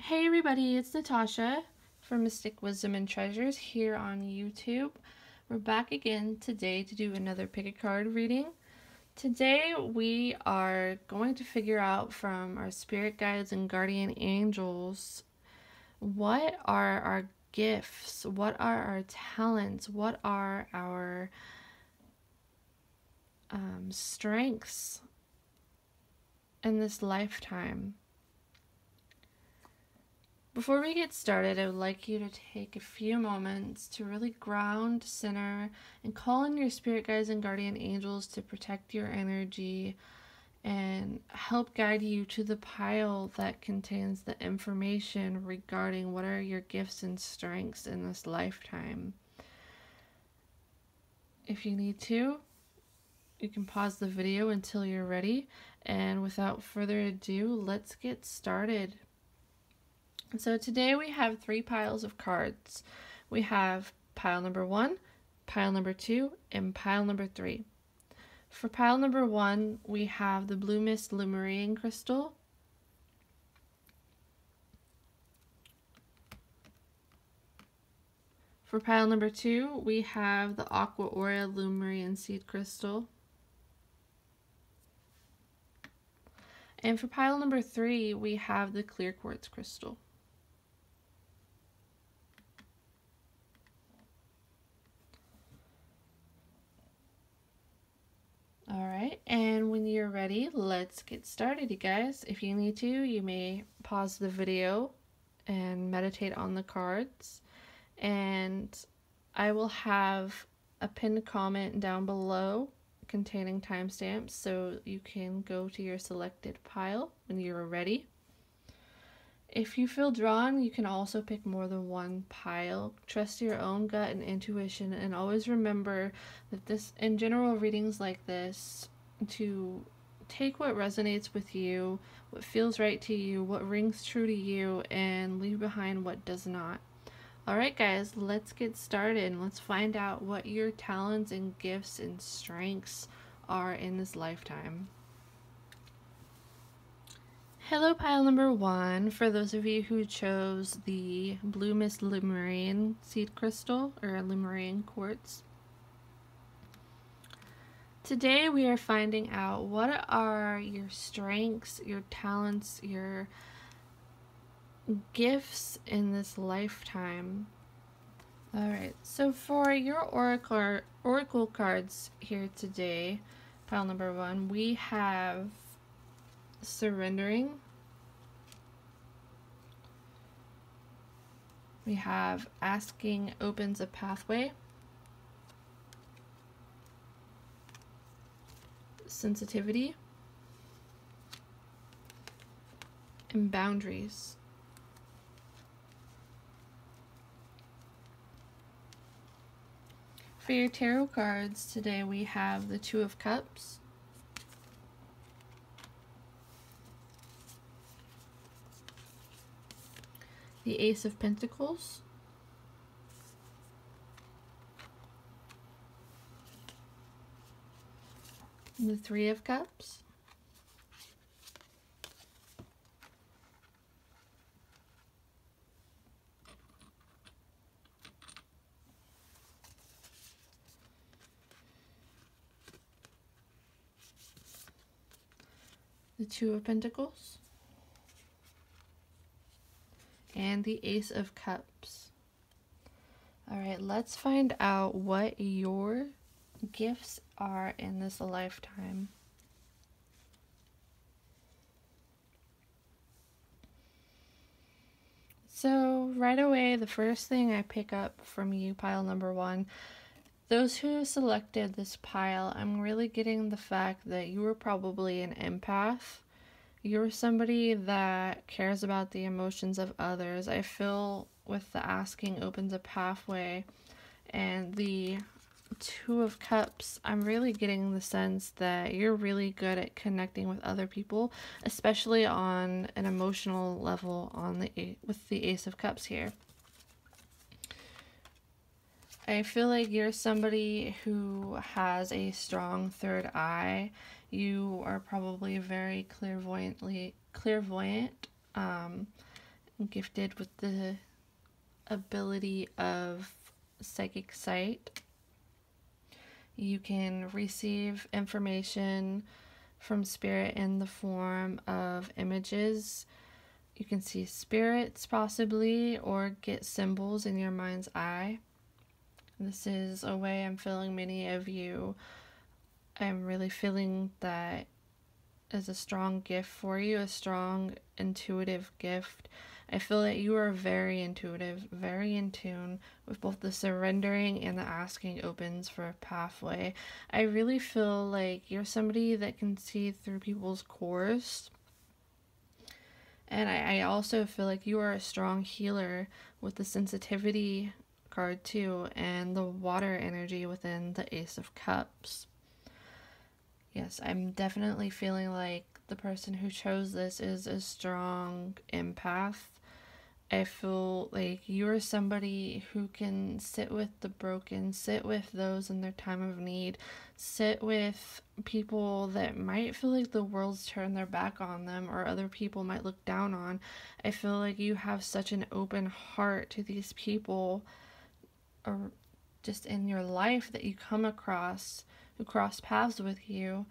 Hey everybody, it's Natasha from Mystic Wisdom and Treasures here on YouTube. We're back again today to do another pick a card reading. Today we are going to figure out from our spirit guides and guardian angels what are our gifts, what are our talents, what are our strengths in this lifetime. Before we get started, I would like you to take a few moments to really ground, center, and call in your spirit guides and guardian angels to protect your energy and help guide you to the pile that contains the information regarding what are your gifts and strengths in this lifetime. If you need to, you can pause the video until you're ready, and without further ado, let's get started. So today we have 3 piles of cards. We have pile number 1, pile number 2, and pile number 3. For pile number 1, we have the Blue Mist Lemurian crystal. For pile number 2, we have the Aqua Lemurian seed crystal. And for pile number 3, we have the clear quartz crystal. Alright, and when you're ready, let's get started, you guys. If you need to, you may pause the video and meditate on the cards. And I will have a pinned comment down below containing timestamps so you can go to your selected pile when you're ready. If you feel drawn, you can also pick more than one pile. Trust your own gut and intuition, and always remember that this, in general readings like this, to take what resonates with you, what feels right to you, what rings true to you, and leave behind what does not. Alright guys, let's get started and let's find out what your talents and gifts and strengths are in this lifetime. Hello pile number 1, for those of you who chose the Blue Mist Lemurian seed crystal or Lemurian quartz. Today we are finding out what are your strengths, your talents, your gifts in this lifetime. Alright, so for your oracle cards here today, pile number 1, we have surrendering, we have asking opens a pathway, sensitivity, and boundaries. For your tarot cards today, we have the Two of Cups, the Ace of Pentacles, the Three of Cups, the Two of Pentacles, and the Ace of Cups. Alright, let's find out what your gifts are in this lifetime. So right away, the first thing I pick up from you, pile number 1, those who selected this pile, I'm really getting the fact that you were probably an empath. You're somebody that cares about the emotions of others. I feel with the asking opens a pathway, and the Two of Cups, I'm really getting the sense that you're really good at connecting with other people, especially on an emotional level with the Ace of Cups here. I feel like you're somebody who has a strong third eye. You are probably very clairvoyant, gifted with the ability of psychic sight. You can receive information from spirit in the form of images. You can see spirits possibly, or get symbols in your mind's eye. This is a way I'm feeling many of you. I'm really feeling that is a strong gift for you, a strong intuitive gift. I feel that you are very intuitive, very in tune with both the surrendering and the asking opens for a pathway. I really feel like you're somebody that can see through people's cores. And I also feel like you are a strong healer with the sensitivity card too, and the water energy within the Ace of Cups. Yes, I'm definitely feeling like the person who chose this is a strong empath. I feel like you're somebody who can sit with the broken, sit with those in their time of need, sit with people that might feel like the world's turned their back on them or other people might look down on. I feel like you have such an open heart to these people, or just in your life that you come across, who cross paths with you,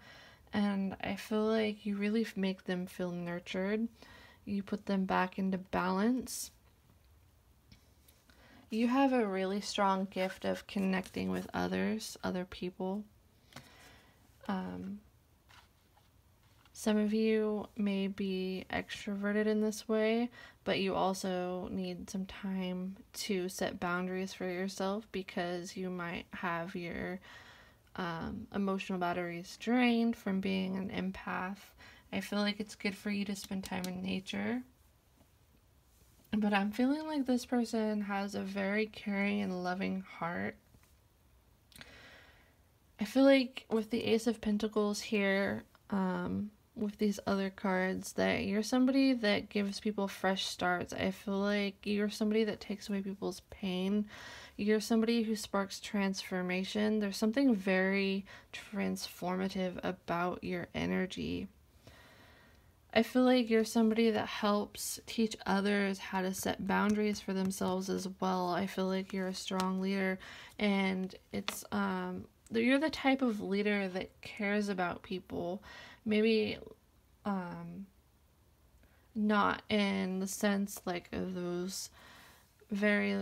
and I feel like you really make them feel nurtured. You put them back into balance. You have a really strong gift of connecting with others, other people. Some of you may be extroverted in this way, but you also need some time to set boundaries for yourself because you might have your emotional batteries drained from being an empath. I feel like it's good for you to spend time in nature. But I'm feeling like this person has a very caring and loving heart. I feel like with the Ace of Pentacles here, with these other cards, that you're somebody that gives people fresh starts. I feel like you're somebody that takes away people's pain. You're somebody who sparks transformation. There's something very transformative about your energy. I feel like you're somebody that helps teach others how to set boundaries for themselves as well. I feel like you're a strong leader, and it's you're the type of leader that cares about people. Maybe not in the sense like of those very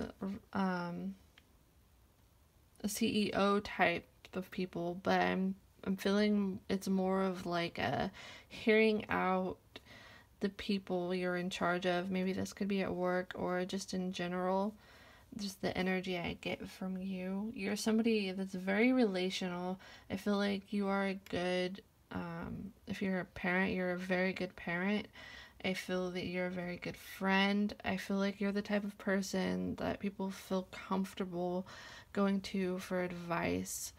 CEO type of people, but I'm feeling it's more of like a hearing out the people you're in charge of. Maybe this could be at work or just in general. Just the energy I get from you. You're somebody that's very relational. I feel like you are a good, if you're a parent, you're a very good parent. I feel that you're a very good friend. I feel like you're the type of person that people feel comfortable going to for advice.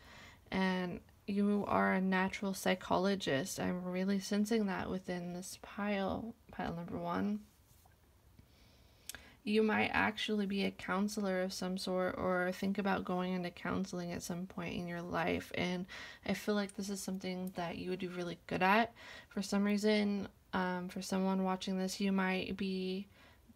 And you are a natural psychologist. I'm really sensing that within this pile number 1. You might actually be a counselor of some sort, or think about going into counseling at some point in your life. And I feel like this is something that you would do really good at. For some reason, for someone watching this, you might be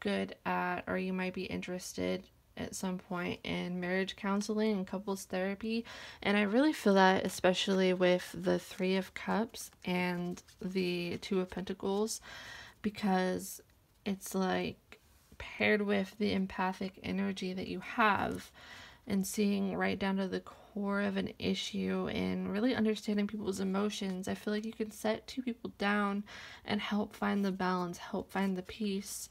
good at, or you might be interested at some point in marriage counseling and couples therapy. And I really feel that, especially with the 3 of Cups and the 2 of Pentacles, because it's like paired with the empathic energy that you have, and seeing right down to the core of an issue and really understanding people's emotions. I feel like you can set 2 people down and help find the balance, help find the peace.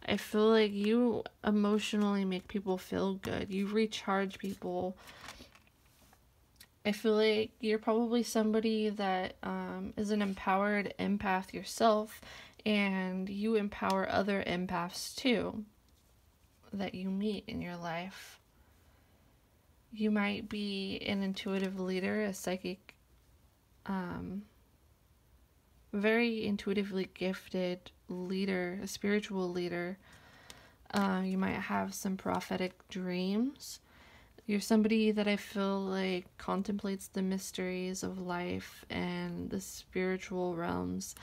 I feel like you emotionally make people feel good. You recharge people. I feel like you're probably somebody that is an empowered empath yourself, and you empower other empaths too that you meet in your life. You might be an intuitive leader, a psychic, very intuitively gifted leader, a spiritual leader. You might have some prophetic dreams. You're somebody that I feel like contemplates the mysteries of life and the spiritual realms.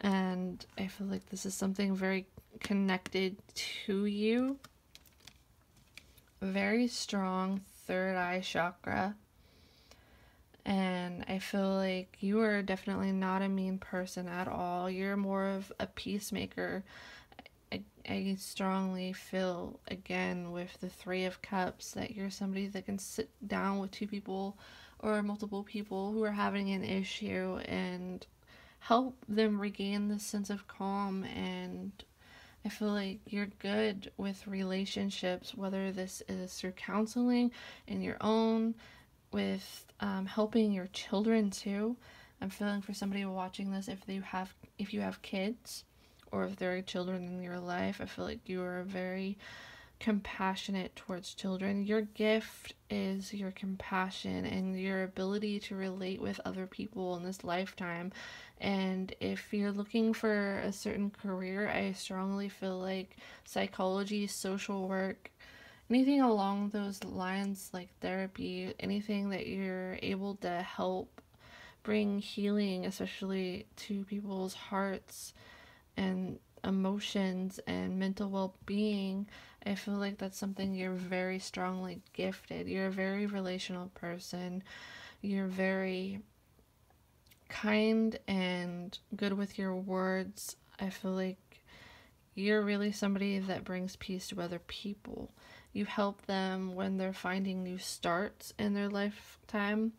And I feel like this is something very connected to you. Very strong third eye chakra. And I feel like you are definitely not a mean person at all. You're more of a peacemaker. I strongly feel, again, with the Three of Cups, that you're somebody that can sit down with two people or multiple people who are having an issue and help them regain this sense of calm. And I feel like you're good with relationships, whether this is through counseling in your own, with helping your children too. I'm feeling for somebody watching this, if you have kids, or if there are children in your life, I feel like you are very compassionate towards children. Your gift is your compassion and your ability to relate with other people in this lifetime. And if you're looking for a certain career, I strongly feel like psychology, social work, anything along those lines, like therapy, anything that you're able to help bring healing, especially to people's hearts and emotions and mental well-being, I feel like that's something you're very strongly gifted. You're a very relational person. You're very kind and good with your words. I feel like you're really somebody that brings peace to other people. You help them when they're finding new starts in their lifetime.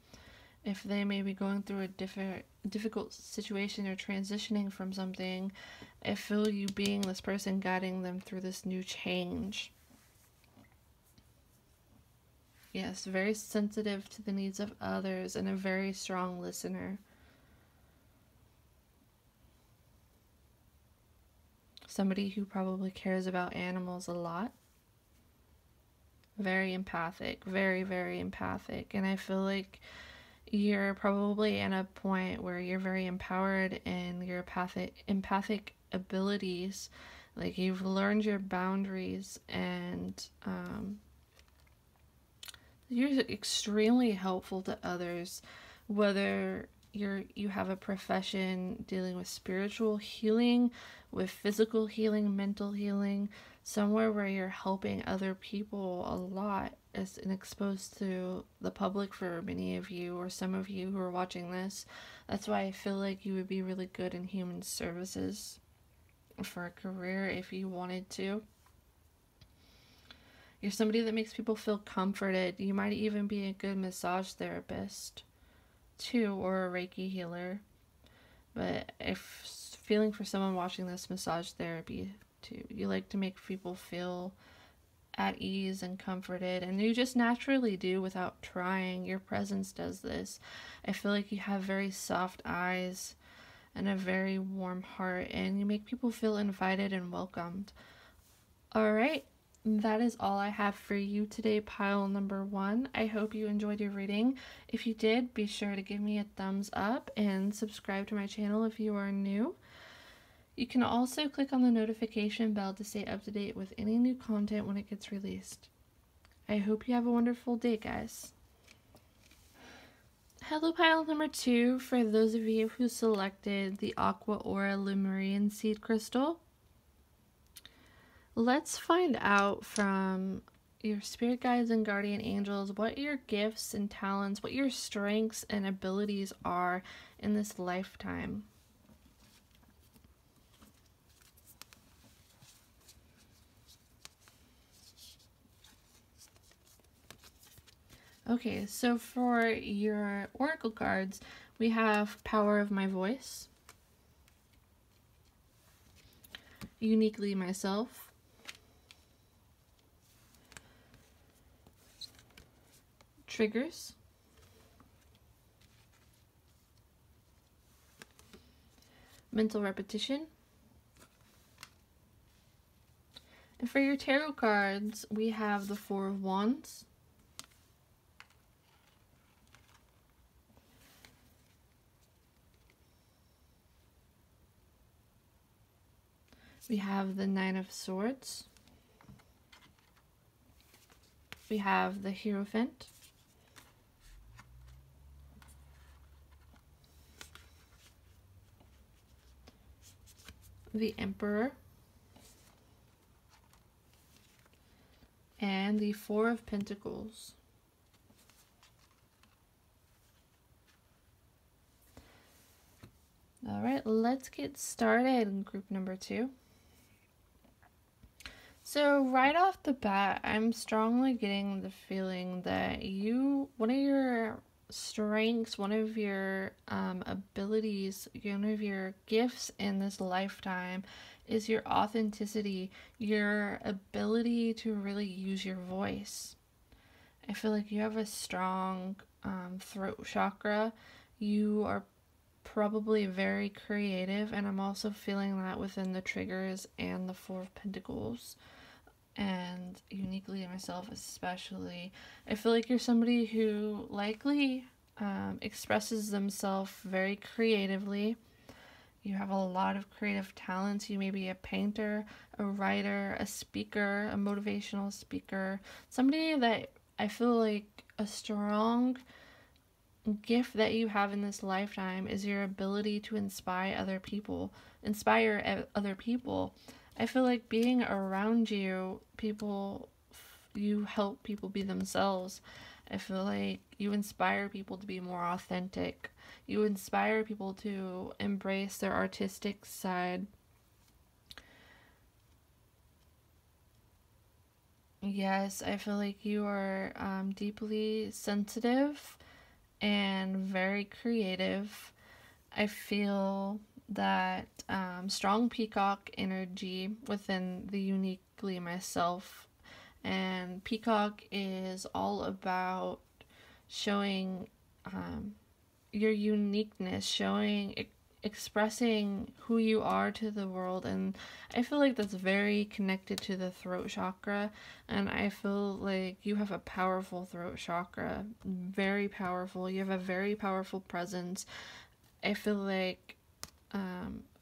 If they may be going through a difficult situation or transitioning from something, I feel you being this person guiding them through this new change. Yes, very sensitive to the needs of others and a very strong listener. Somebody who probably cares about animals a lot. Very empathic, very, very empathic. And I feel like you're probably in a point where you're very empowered in your empathic abilities. Like, you've learned your boundaries, and you're extremely helpful to others, whether you have a profession dealing with spiritual healing, with physical healing, mental healing, somewhere where you're helping other people a lot and exposed to the public for many of you, or some of you who are watching this. That's why I feel like you would be really good in human services for a career if you wanted to. You're somebody that makes people feel comforted. You might even be a good massage therapist too, or a Reiki healer. But if feeling for someone watching this, massage therapy too. You like to make people feel at ease and comforted, and you just naturally do without trying. Your presence does this. I feel like you have very soft eyes and a very warm heart, and you make people feel invited and welcomed. Alright, that is all I have for you today, pile number 1. I hope you enjoyed your reading. If you did, be sure to give me a thumbs up and subscribe to my channel if you are new. You can also click on the notification bell to stay up to date with any new content when it gets released. I hope you have a wonderful day, guys. Hello, pile number 2, for those of you who selected the Aqua Aura Lemurian seed crystal. Let's find out from your spirit guides and guardian angels what your gifts and talents, what your strengths and abilities are in this lifetime. Okay, so for your oracle cards, we have Power of My Voice, Uniquely Myself, Triggers, Mental Repetition, and for your tarot cards, we have the Four of Wands, we have the Nine of Swords, we have the Hierophant, the Emperor, and the Four of Pentacles. All right, let's get started in group number 2. So right off the bat, I'm strongly getting the feeling that one of your strengths, one of your abilities, one of your gifts in this lifetime is your authenticity, your ability to really use your voice. I feel like you have a strong throat chakra. You are probably very creative, and I'm also feeling that within the triggers and the Four of Pentacles. And uniquely myself especially, I feel like you're somebody who likely expresses themselves very creatively. You have a lot of creative talents. You may be a painter, a writer, a speaker, a motivational speaker, somebody that I feel like a strong gift that you have in this lifetime is your ability to inspire other people. I feel like being around you, you help people be themselves. I feel like you inspire people to be more authentic. You inspire people to embrace their artistic side. Yes, I feel like you are deeply sensitive and very creative. I feel that strong peacock energy within the uniquely myself. And peacock is all about showing your uniqueness, expressing who you are to the world. And I feel like that's very connected to the throat chakra, and I feel like you have a powerful throat chakra, very powerful. You have a very powerful presence. I feel like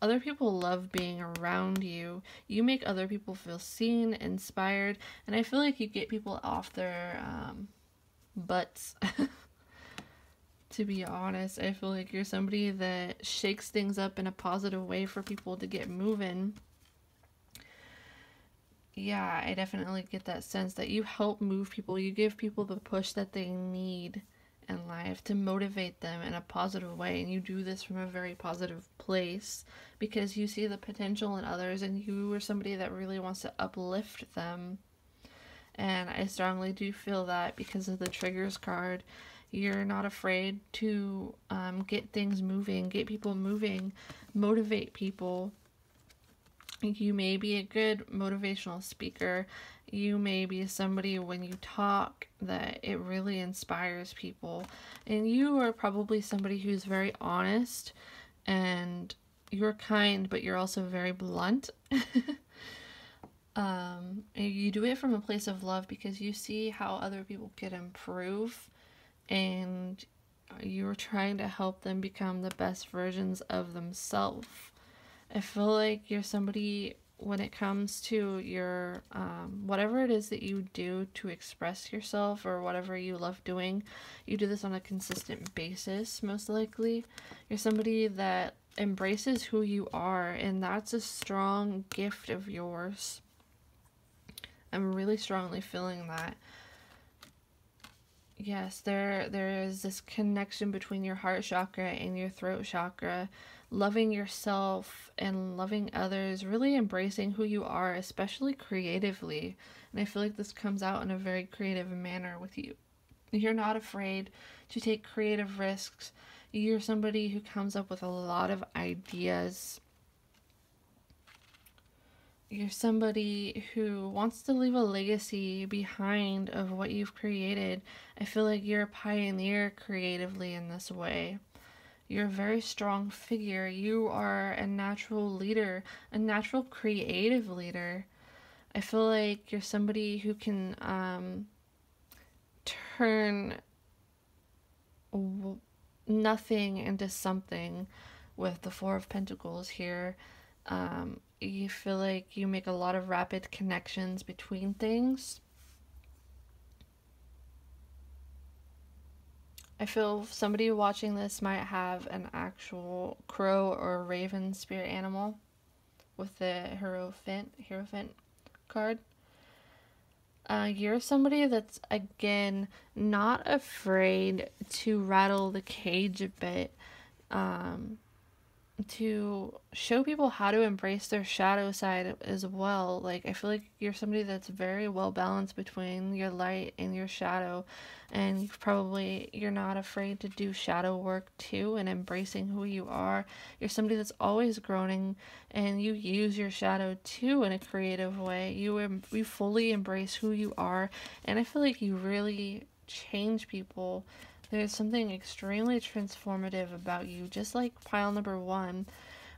other people love being around you. You make other people feel seen, inspired, and I feel like you get people off their butts. To be honest, I feel like you're somebody that shakes things up in a positive way for people to get moving. Yeah, I definitely get that sense that you help move people. You give people the push that they need in life to motivate them in a positive way, and you do this from a very positive place because you see the potential in others, and you are somebody that really wants to uplift them. And I strongly do feel that because of the triggers card. You're not afraid to get things moving, get people moving, motivate people. You may be a good motivational speaker. You may be somebody when you talk that it really inspires people. And you are probably somebody who's very honest, and you're kind, but you're also very blunt. And you do it from a place of love because you see how other people can improve, and you're trying to help them become the best versions of themselves. I feel like you're somebody, when it comes to your whatever it is that you do to express yourself or whatever you love doing, you do this on a consistent basis, most likely. You're somebody that embraces who you are, and that's a strong gift of yours. I'm really strongly feeling that. Yes, there is this connection between your heart chakra and your throat chakra. Loving yourself and loving others, really embracing who you are, especially creatively. And I feel like this comes out in a very creative manner with you. You're not afraid to take creative risks. You're somebody who comes up with a lot of ideas. You're somebody who wants to leave a legacy behind of what you've created. I feel like you're a pioneer creatively in this way. You're a very strong figure. You are a natural leader, a natural creative leader. I feel like you're somebody who can turn nothing into something with the Four of Pentacles here. You feel like you make a lot of rapid connections between things. I feel somebody watching this might have an actual crow or raven spirit animal. with the Hierophant card. You're somebody that's, again, not afraid to rattle the cage a bit, to show people how to embrace their shadow side as well. Like, I feel like you're somebody that's very well balanced between your light and your shadow, and you're not afraid to do shadow work too, and embracing who you are. You're somebody that's always growing, and you use your shadow too in a creative way. You fully embrace who you are, and I feel like you really change people. There's something extremely transformative about you, just like pile number one,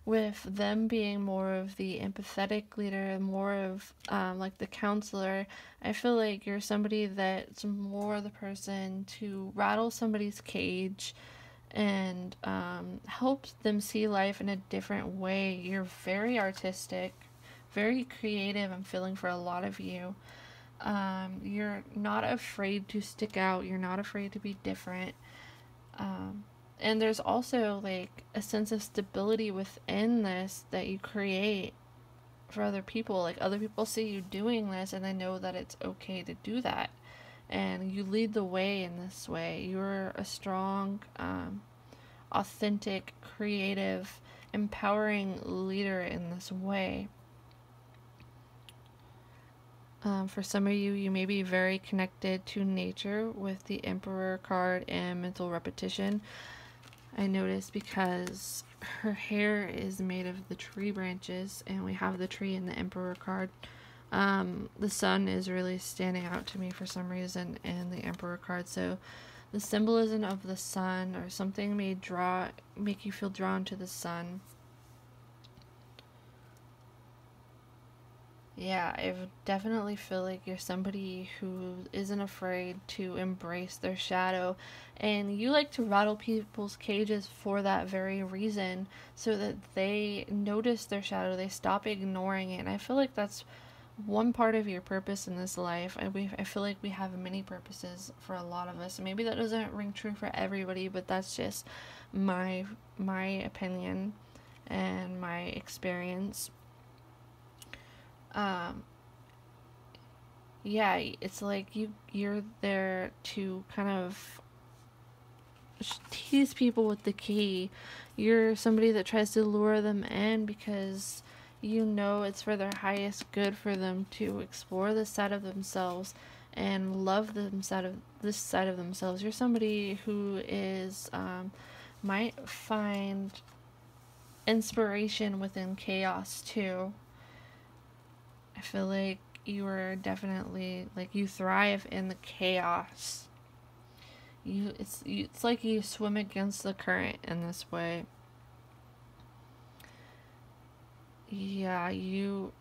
with them being more of the empathetic leader, more of like the counselor. I feel like you're somebody that's more the person to rattle somebody's cage and help them see life in a different way. You're very artistic, very creative. I'm feeling for a lot of you. You're not afraid to stick out. You're not afraid to be different. And there's also like a sense of stability within this that you create for other people. Like, other people see you doing this and they know that it's okay to do that. And you lead the way in this way. You're a strong, authentic, creative, empowering leader in this way. For some of you, you may be very connected to nature with the Emperor card and mental repetition. I noticed because her hair is made of the tree branches, and we have the tree in the Emperor card. The sun is really standing out to me for some reason in the Emperor card. So the symbolism of the sun or something may make you feel drawn to the sun. Yeah, I definitely feel like you're somebody who isn't afraid to embrace their shadow, and you like to rattle people's cages for that very reason, so that they notice their shadow, they stop ignoring it. And I feel like that's one part of your purpose in this life. I feel like we have many purposes for a lot of us. Maybe that doesn't ring true for everybody, but that's just my opinion and my experience. Yeah, it's like you're there to kind of tease people with the key. You're somebody that tries to lure them in because you know it's for their highest good for them to explore this side of themselves and love this side of themselves. You're somebody who is might find inspiration within chaos too. I feel like you are definitely, like, you thrive in the chaos. It's like you swim against the current in this way. Yeah, you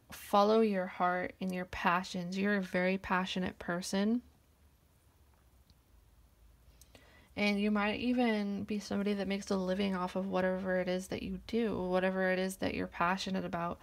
follow your heart and your passions. You're a very passionate person. And you might even be somebody that makes a living off of whatever it is that you do, whatever it is that you're passionate about,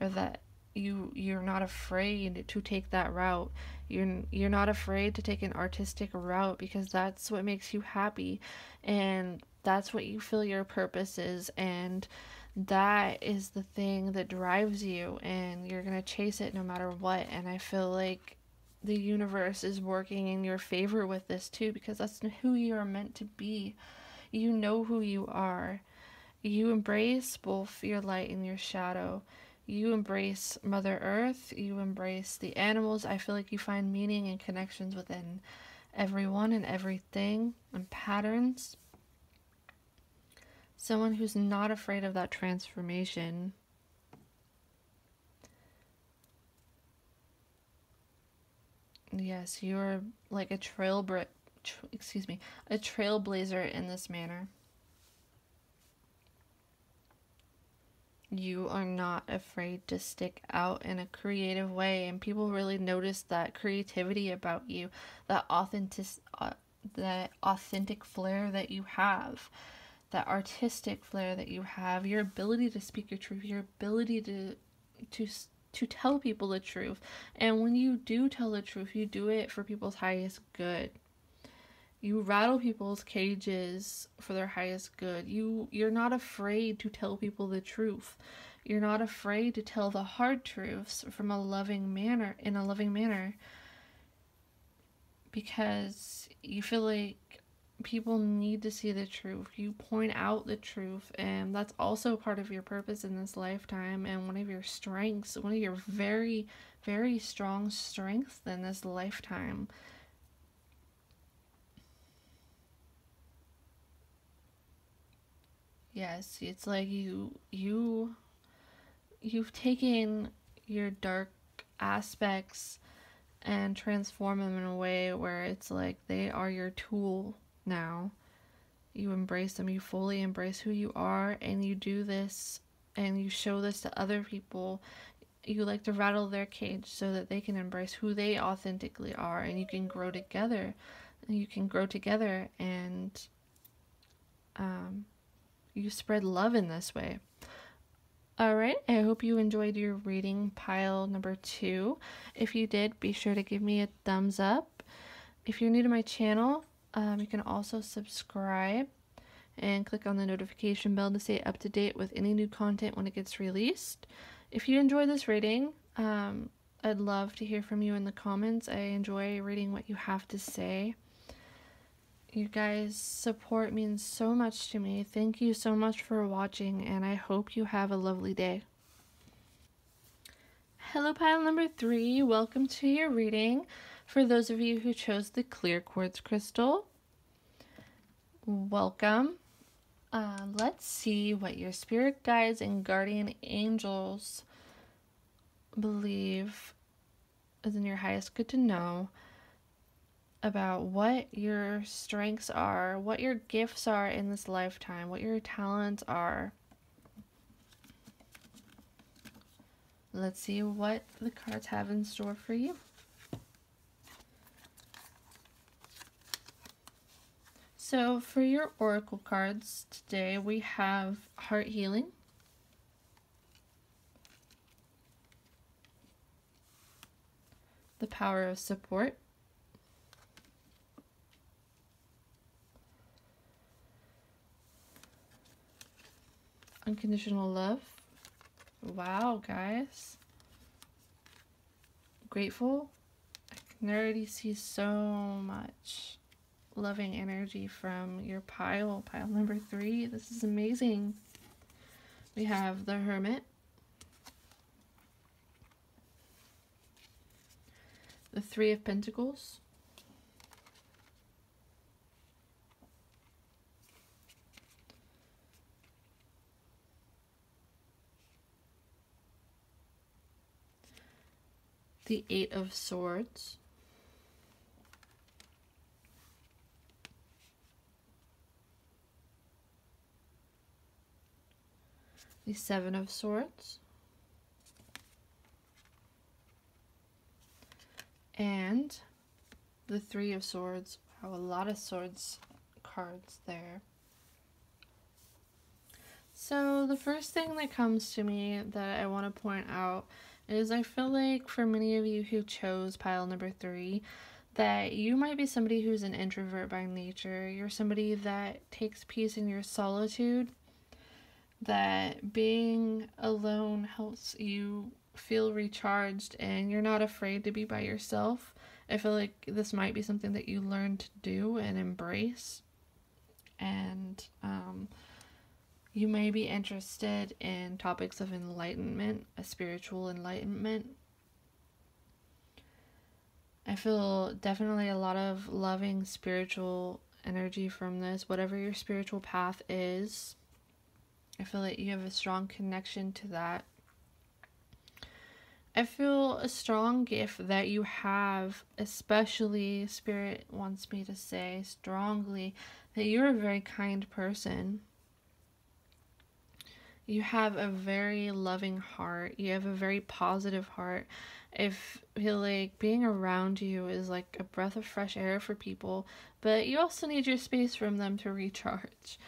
or that you're not afraid to take that route. You're not afraid to take an artistic route because that's what makes you happy, and that's what you feel your purpose is, and that is the thing that drives you, and you're gonna chase it no matter what. And I feel like the universe is working in your favor with this too, because that's who you are meant to be. You know who you are. You embrace both your light and your shadow. You embrace Mother Earth. You embrace the animals. I feel like you find meaning and connections within everyone and everything and patterns. Someone who's not afraid of that transformation. Yes, you're like a trailblazer in this manner. You are not afraid to stick out in a creative way, and people really notice that creativity about you, that authentic flair that you have, that artistic flair that you have, your ability to speak your truth, your ability to tell people the truth. And when you do tell the truth, you do it for people's highest good. You rattle people's cages for their highest good. You're not afraid to tell people the truth. You're not afraid to tell the hard truths from a loving manner, in a loving manner, because you feel like people need to see the truth. You point out the truth, and that's also part of your purpose in this lifetime, and one of your strengths, one of your very, very strong strengths in this lifetime. Yes, it's like you've taken your dark aspects and transform them in a way where it's like they are your tool now. You embrace them, you fully embrace who you are, and you do this and you show this to other people. You like to rattle their cage so that they can embrace who they authentically are, and you can grow together. You can grow together, and you spread love in this way. Alright, I hope you enjoyed your reading pile number 2. If you did, be sure to give me a thumbs up. If you're new to my channel, you can also subscribe and click on the notification bell to stay up to date with any new content when it gets released. If you enjoy this reading, I'd love to hear from you in the comments. I enjoy reading what you have to say. You guys' support means so much to me. Thank you so much for watching, and I hope you have a lovely day. Hello, pile number 3. Welcome to your reading. For those of you who chose the clear quartz crystal, welcome. Let's see what your spirit guides and guardian angels believe is in your highest good to know about what your strengths are, what your gifts are in this lifetime, what your talents are. Let's see what the cards have in store for you. So for your oracle cards today, we have heart healing, the power of support, unconditional love. Wow, guys. Grateful. I can already see so much loving energy from your pile number 3. This is amazing. We have the Hermit, the 3 of Pentacles, the 8 of Swords, the 7 of Swords, and the 3 of Swords. Wow, a lot of swords cards there. So the first thing that comes to me that I want to point out is I feel like for many of you who chose pile number 3, that you might be somebody who's an introvert by nature. You're somebody that takes peace in your solitude, that being alone helps you feel recharged, and you're not afraid to be by yourself. I feel like this might be something that you learn to do and embrace, and you may be interested in topics of enlightenment, a spiritual enlightenment. I feel definitely a lot of loving spiritual energy from this, whatever your spiritual path is. I feel like you have a strong connection to that. I feel a strong gift that you have, especially Spirit wants me to say strongly that you're a very kind person. You have a very loving heart. You have a very positive heart. I feel like being around you is like a breath of fresh air for people, but you also need your space from them to recharge.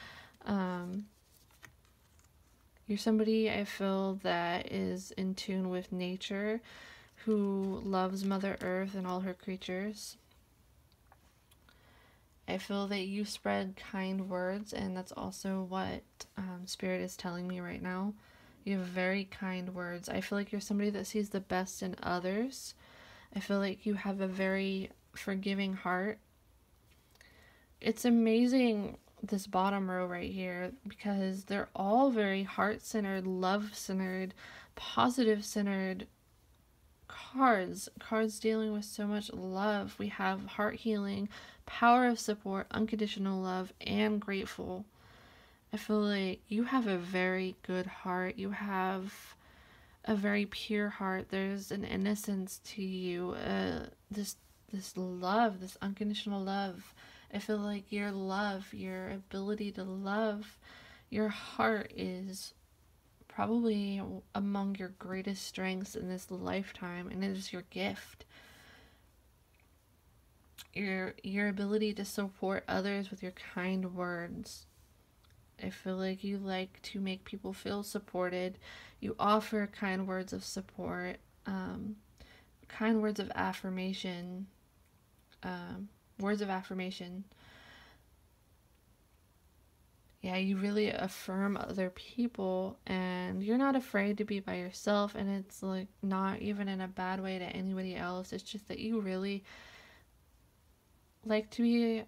You're somebody I feel that is in tune with nature, who loves Mother Earth and all her creatures. I feel that you spread kind words, and that's also what Spirit is telling me right now. You have very kind words. I feel like you're somebody that sees the best in others. I feel like you have a very forgiving heart. It's amazing, this bottom row right here, because they're all very heart-centered, love-centered, positive-centered cards dealing with so much love. We have heart healing, power of support, unconditional love, and grateful. I feel like you have a very good heart. You have a very pure heart. There's an innocence to you, this love, this unconditional love. I feel like your love, your ability to love, your heart is probably among your greatest strengths in this lifetime, and it is your gift. Your ability to support others with your kind words. I feel like you like to make people feel supported. You offer kind words of support, kind words of affirmation, words of affirmation. Yeah, you really affirm other people, and you're not afraid to be by yourself, and it's like not even in a bad way to anybody else. It's just that you really like to be,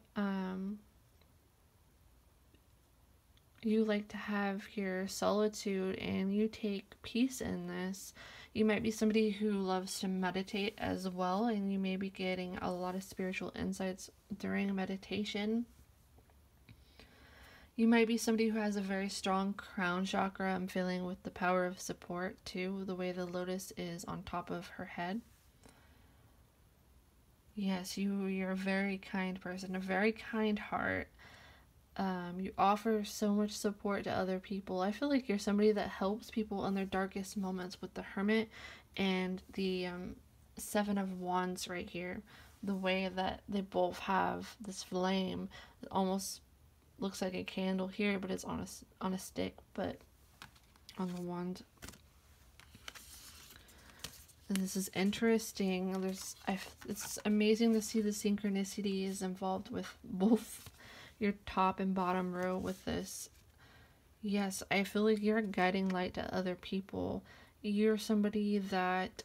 you like to have your solitude, and you take peace in this. You might be somebody who loves to meditate as well, and you may be getting a lot of spiritual insights during meditation. You might be somebody who has a very strong crown chakra. I'm feeling with the power of support too, the way the lotus is on top of her head. Yes, you're a very kind person, a very kind heart. You offer so much support to other people. I feel like you're somebody that helps people in their darkest moments with the Hermit and the Seven of Wands right here. The way that they both have this flame, almost looks like a candle here, but it's on a stick, but on the wand. And this is interesting. It's amazing to see the synchronicities involved with both your top and bottom row with this. Yes, I feel like you're a guiding light to other people. You're somebody that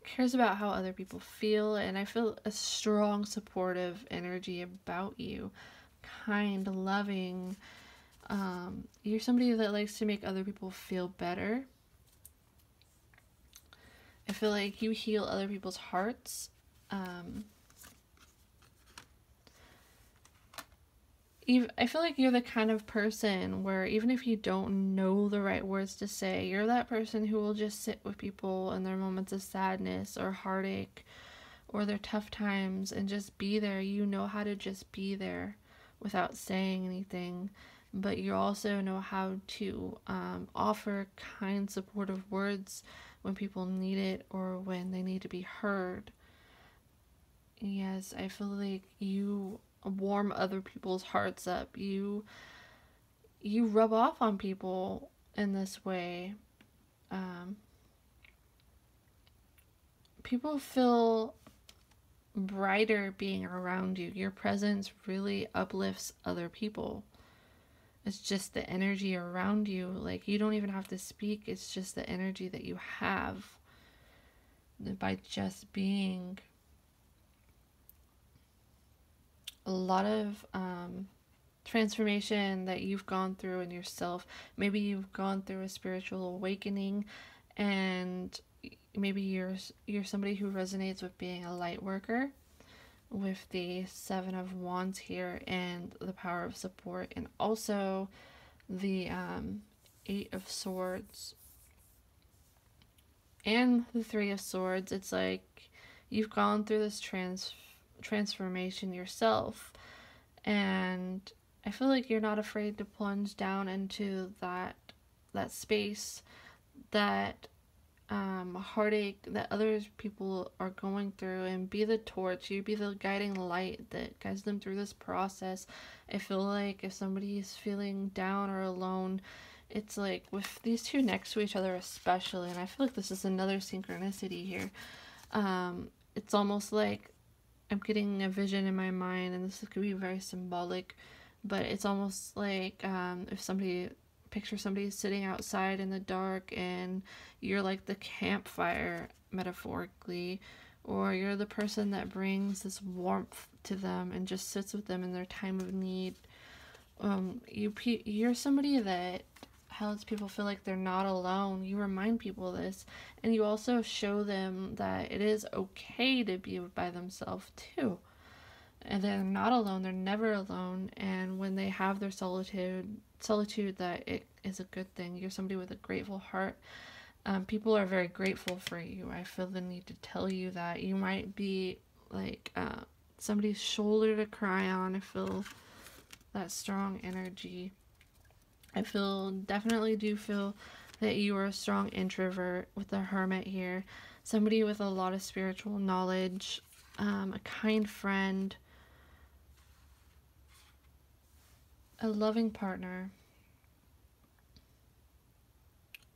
cares about how other people feel, and I feel a strong supportive energy about you. Kind, loving. You're somebody that likes to make other people feel better. I feel like you heal other people's hearts. I feel like you're the kind of person where even if you don't know the right words to say, you're that person who will just sit with people in their moments of sadness or heartache or their tough times and just be there. You know how to just be there without saying anything, but you also know how to offer kind, supportive words when people need it or when they need to be heard. Yes, I feel like you warm other people's hearts up. You rub off on people in this way. People feel brighter being around you. Your presence really uplifts other people. It's just the energy around you. Like, you don't even have to speak. It's just the energy that you have by just being. A lot of transformation that you've gone through in yourself. Maybe you've gone through a spiritual awakening, and maybe you're somebody who resonates with being a light worker with the Seven of Wands here and the power of support, and also the Eight of Swords and the Three of Swords. It's like you've gone through this transformation yourself, and I feel like you're not afraid to plunge down into that space, that heartache that other people are going through, and be the torch. You be the guiding light that guides them through this process. I feel like if somebody is feeling down or alone, it's like with these two next to each other especially, and I feel like this is another synchronicity here. It's almost like I'm getting a vision in my mind, and this could be very symbolic, but it's almost like if somebody, picture somebody sitting outside in the dark and you're like the campfire metaphorically, or you're the person that brings this warmth to them and just sits with them in their time of need. You're somebody that helps people feel like they're not alone. You remind people this, and you also show them that it is okay to be by themselves too, and they're not alone. They're never alone. And when they have their solitude, that it is a good thing. You're somebody with a grateful heart. People are very grateful for you. I feel the need to tell you that. You might be like somebody's shoulder to cry on. I feel that strong energy. I definitely do feel that you are a strong introvert with the Hermit here. Somebody with a lot of spiritual knowledge, a kind friend, a loving partner.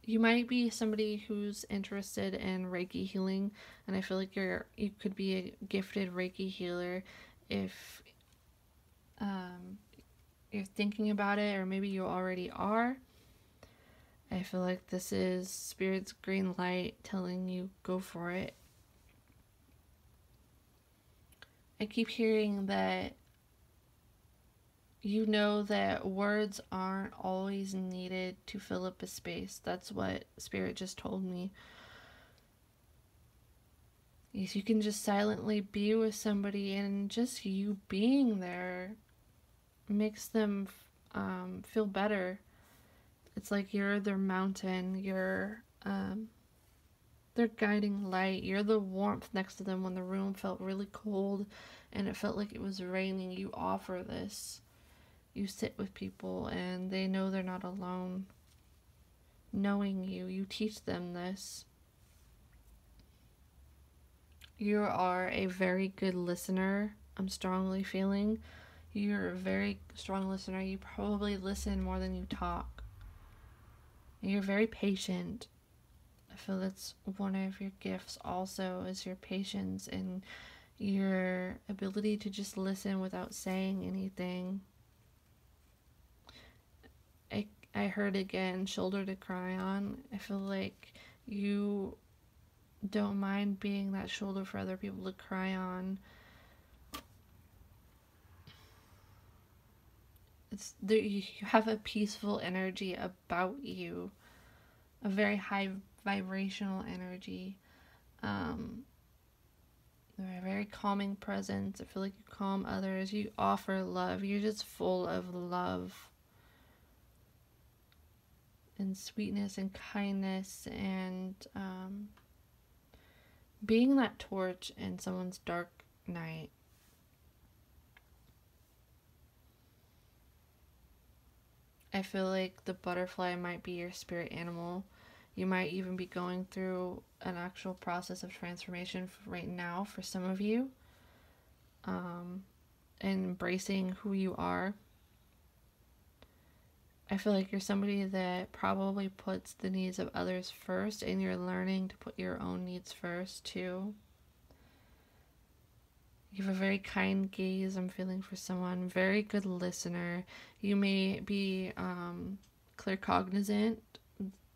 You might be somebody who's interested in Reiki healing, and I feel like you could be a gifted Reiki healer if you're thinking about it, or maybe you already are. I feel like this is Spirit's green light telling you go for it. I keep hearing that you know that words aren't always needed to fill up a space. That's what Spirit just told me. If you can just silently be with somebody, and just you being there makes them feel better. It's like you're their mountain, you're their guiding light, you're the warmth next to them when the room felt really cold and it felt like it was raining. You offer this. You sit with people and they know they're not alone. Knowing you teach them this. You are a very good listener. I'm strongly feeling you're a very strong listener. You probably listen more than you talk. You're very patient. I feel that's one of your gifts also, is your patience and your ability to just listen without saying anything. I heard again, shoulder to cry on. I feel like you don't mind being that shoulder for other people to cry on. You have a peaceful energy about you, a very high vibrational energy, a very calming presence. I feel like you calm others, you offer love, you're just full of love and sweetness and kindness, and being that torch in someone's dark night. I feel like the butterfly might be your spirit animal. You might even be going through an actual process of transformation right now for some of you, and embracing who you are. I feel like you're somebody that probably puts the needs of others first, and you're learning to put your own needs first too. You have a very kind gaze, I'm feeling, for someone. Very good listener. You may be claircognizant,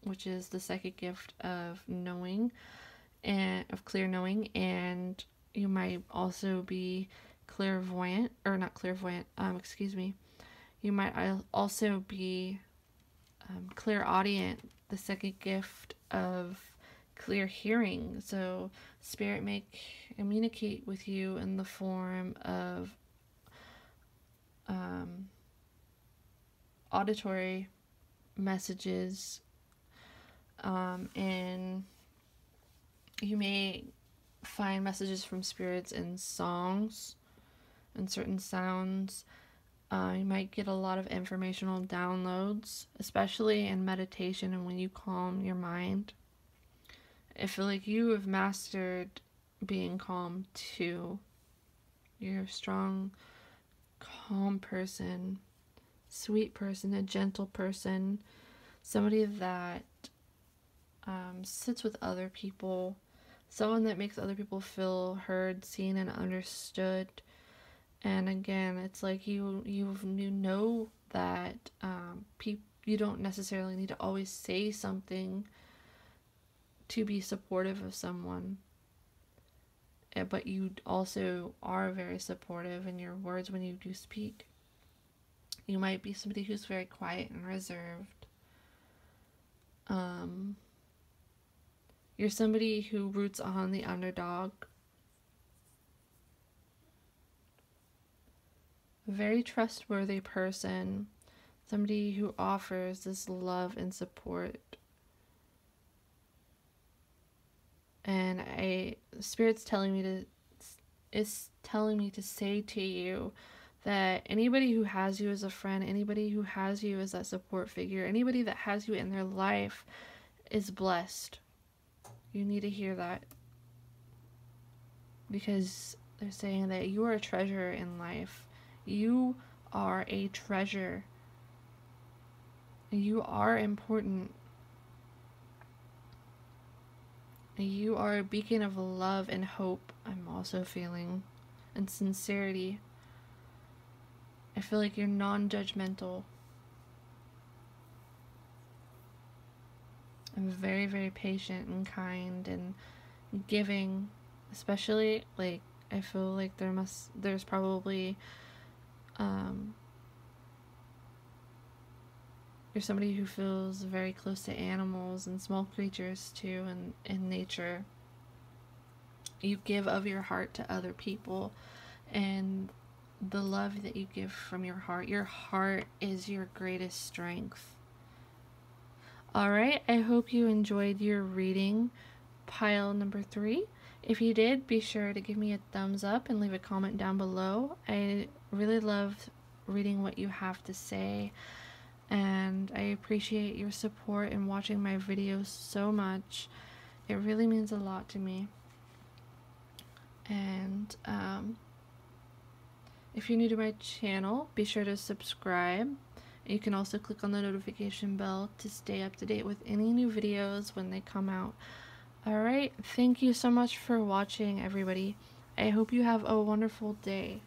which is the psychic gift of knowing, and of clear knowing, and you might also be clairvoyant, or not clairvoyant, you might also be clairaudient, the second gift of clear hearing. So Spirit may communicate with you in the form of auditory messages, and you may find messages from spirits in songs and certain sounds. You might get a lot of informational downloads, especially in meditation and when you calm your mind. I feel like you have mastered being calm too. You're a strong, calm person, sweet person, a gentle person, somebody that sits with other people, someone that makes other people feel heard, seen, and understood. And again, it's like you know that you don't necessarily need to always say something to be supportive of someone, but you also are very supportive in your words when you do speak. You might be somebody who's very quiet and reserved. You're somebody who roots on the underdog. A very trustworthy person. Somebody who offers this love and support. And Spirit's telling me to say to you that anybody who has you as a friend, anybody who has you as that support figure, anybody that has you in their life is blessed. You need to hear that. Because they're saying that you are a treasure in life. You are a treasure. You are important. You are a beacon of love and hope, I'm also feeling, and sincerity. I feel like you're non-judgmental. I'm very, very patient and kind and giving, especially, like, I feel like there's probably, you're somebody who feels very close to animals and small creatures too, and in nature. You give of your heart to other people, and the love that you give from your heart is your greatest strength. Alright, I hope you enjoyed your reading, pile number 3. If you did, be sure to give me a thumbs up and leave a comment down below. I really love reading what you have to say, and I appreciate your support and watching my videos so much. It really means a lot to me. And if you're new to my channel, be sure to subscribe. You can also click on the notification bell to stay up to date with any new videos when they come out. Alright, thank you so much for watching, everybody. I hope you have a wonderful day.